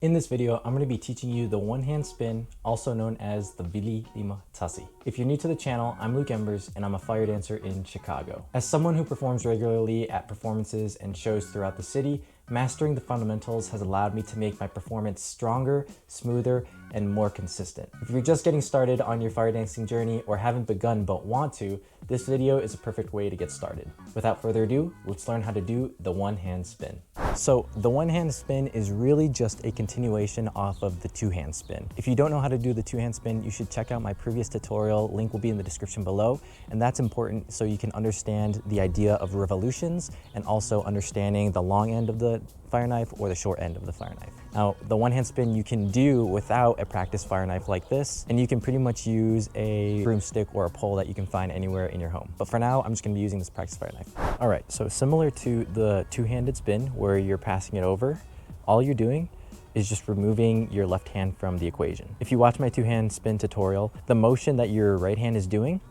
In this video, I'm going to be teaching you the one-hand spin, also known as the Vili Lima Tasi. If you're new to the channel, I'm Luke Embers and I'm a fire dancer in Chicago. As someone who performs regularly at performances and shows throughout the city, mastering the fundamentals has allowed me to make my performance stronger, smoother, and more consistent. If you're just getting started on your fire dancing journey or haven't begun but want to, this video is a perfect way to get started. Without further ado, let's learn how to do the one-hand spin. So the one-hand spin is really just a continuation off of the two-hand spin. If you don't know how to do the two-hand spin, you should check out my previous tutorial. Link will be in the description below. And that's important so you can understand the idea of revolutions and also understanding the long end of the fire knife or the short end of the fire knife. Now, the one-hand spin you can do without a practice fire knife like this, and you can pretty much use a broomstick or a pole that you can find anywhere in your home. But for now, I'm just gonna be using this practice fire knife. All right, so similar to the two-handed spin where you're passing it over, all you're doing is just removing your left hand from the equation. If you watch my two-hand spin tutorial, the motion that your right hand is doing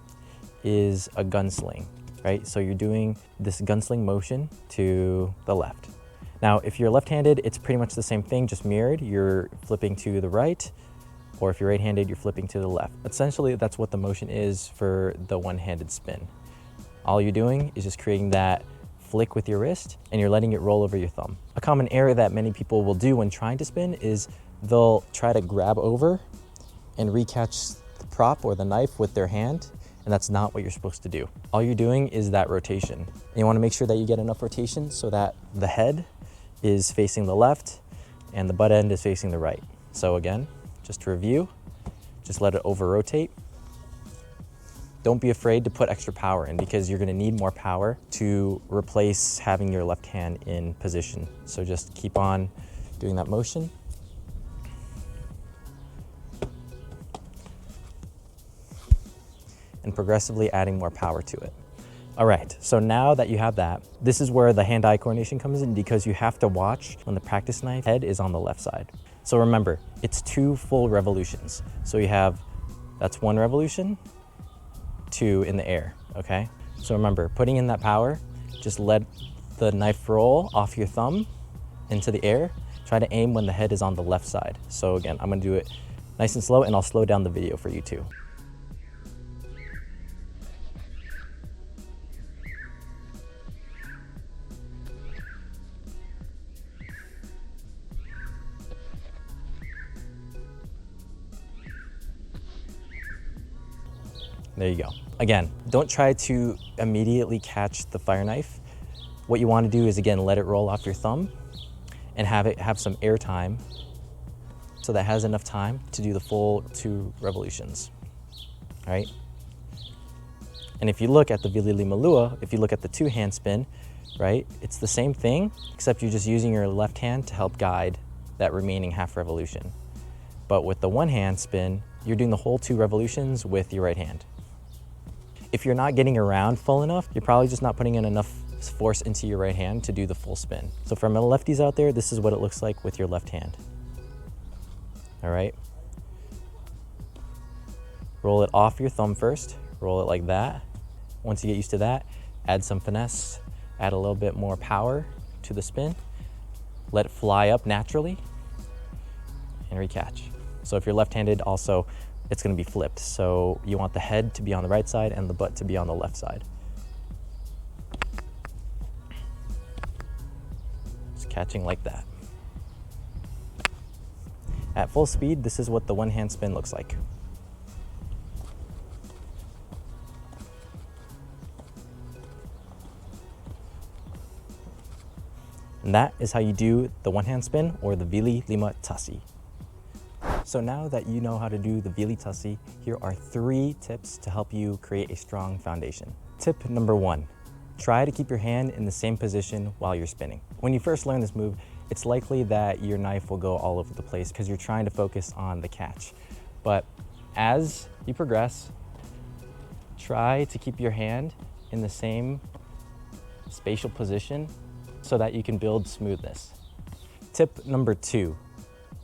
is a gunsling, right? So you're doing this gunsling motion to the left. Now, if you're left-handed, it's pretty much the same thing, just mirrored. You're flipping to the right, or if you're right-handed, you're flipping to the left. Essentially, that's what the motion is for the one-handed spin. All you're doing is just creating that flick with your wrist, and you're letting it roll over your thumb. A common error that many people will do when trying to spin is they'll try to grab over and recatch the prop or the knife with their hand, and that's not what you're supposed to do. All you're doing is that rotation. And you wanna make sure that you get enough rotation so that the head is facing the left and the butt end is facing the right. So again, just to review, just let it over rotate. Don't be afraid to put extra power in because you're gonna need more power to replace having your left hand in position. So just keep on doing that motion. And progressively adding more power to it. All right, so now that you have that, this is where the hand-eye coordination comes in because you have to watch when the practice knife head is on the left side. So remember, it's 2 full revolutions. So you have, that's 1 revolution, 2 in the air, okay? So remember, putting in that power, just let the knife roll off your thumb into the air. Try to aim when the head is on the left side. So again, I'm gonna do it nice and slow and I'll slow down the video for you too. There you go. Again, don't try to immediately catch the fire knife. What you want to do is, again, let it roll off your thumb and have some air time so that has enough time to do the full 2 revolutions, all right? And if you look at the Vili Lima Lua, if you look at the two-hand spin, right, it's the same thing, except you're just using your left hand to help guide that remaining half revolution. But with the one-hand spin, you're doing the whole 2 revolutions with your right hand. If you're not getting around full enough, you're probably just not putting in enough force into your right hand to do the full spin. So for my lefties out there, this is what it looks like with your left hand. All right. Roll it off your thumb first, roll it like that. Once you get used to that, add some finesse, add a little bit more power to the spin, let it fly up naturally, and recatch. So if you're left-handed also, it's gonna be flipped. So you want the head to be on the right side and the butt to be on the left side. Just catching like that. At full speed, this is what the one-hand spin looks like. And that is how you do the one-hand spin or the Vili Lima Tasi. So now that you know how to do the Vili Tasi, here are 3 tips to help you create a strong foundation. Tip number 1, try to keep your hand in the same position while you're spinning. When you first learn this move, it's likely that your knife will go all over the place because you're trying to focus on the catch. But as you progress, try to keep your hand in the same spatial position so that you can build smoothness. Tip number 2,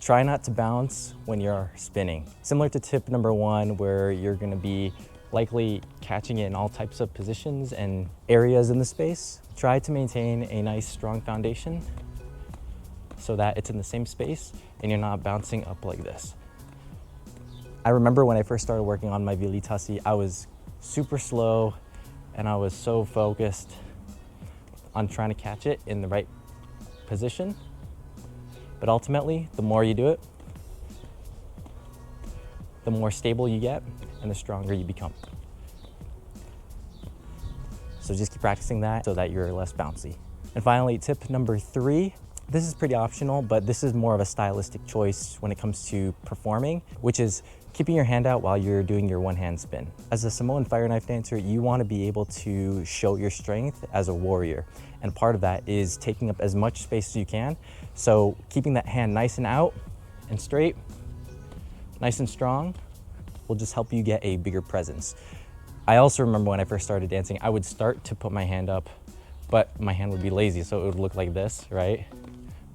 try not to bounce when you're spinning. Similar to tip number 1, where you're gonna be likely catching it in all types of positions and areas in the space, try to maintain a nice strong foundation so that it's in the same space and you're not bouncing up like this. I remember when I first started working on my Vili Tasi, I was super slow and I was so focused on trying to catch it in the right position. But ultimately, the more you do it, the more stable you get and the stronger you become. So just keep practicing that so that you're less bouncy. And finally, tip number 3, this is pretty optional, but this is more of a stylistic choice when it comes to performing, which is keeping your hand out while you're doing your one-hand spin. As a Samoan fire knife dancer, you want to be able to show your strength as a warrior. And part of that is taking up as much space as you can. So keeping that hand nice and out and straight, nice and strong, will just help you get a bigger presence. I also remember when I first started dancing, I would start to put my hand up, but my hand would be lazy, so it would look like this, right?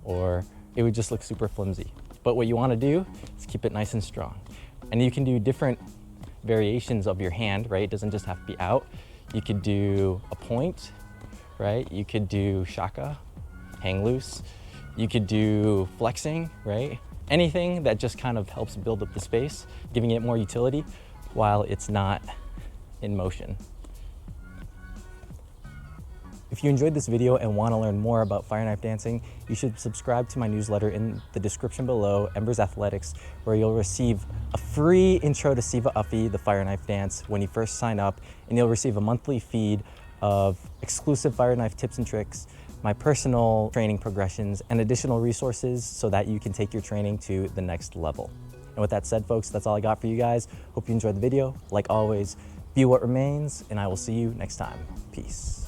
Or it would just look super flimsy. But what you want to do is keep it nice and strong. And you can do different variations of your hand, right? It doesn't just have to be out. You could do a point, right? You could do shaka, hang loose. You could do flexing, right? Anything that just kind of helps build up the space, giving it more utility while it's not in motion. If you enjoyed this video and want to learn more about fire knife dancing, you should subscribe to my newsletter in the description below, Embers Athletics, where you'll receive a free intro to sivaafi, the fire knife dance, when you first sign up, and you'll receive a monthly feed of exclusive fire knife tips and tricks, my personal training progressions, and additional resources so that you can take your training to the next level. And with that said, folks, that's all I got for you guys. Hope you enjoyed the video. Like always, be what remains, and I will see you next time. Peace.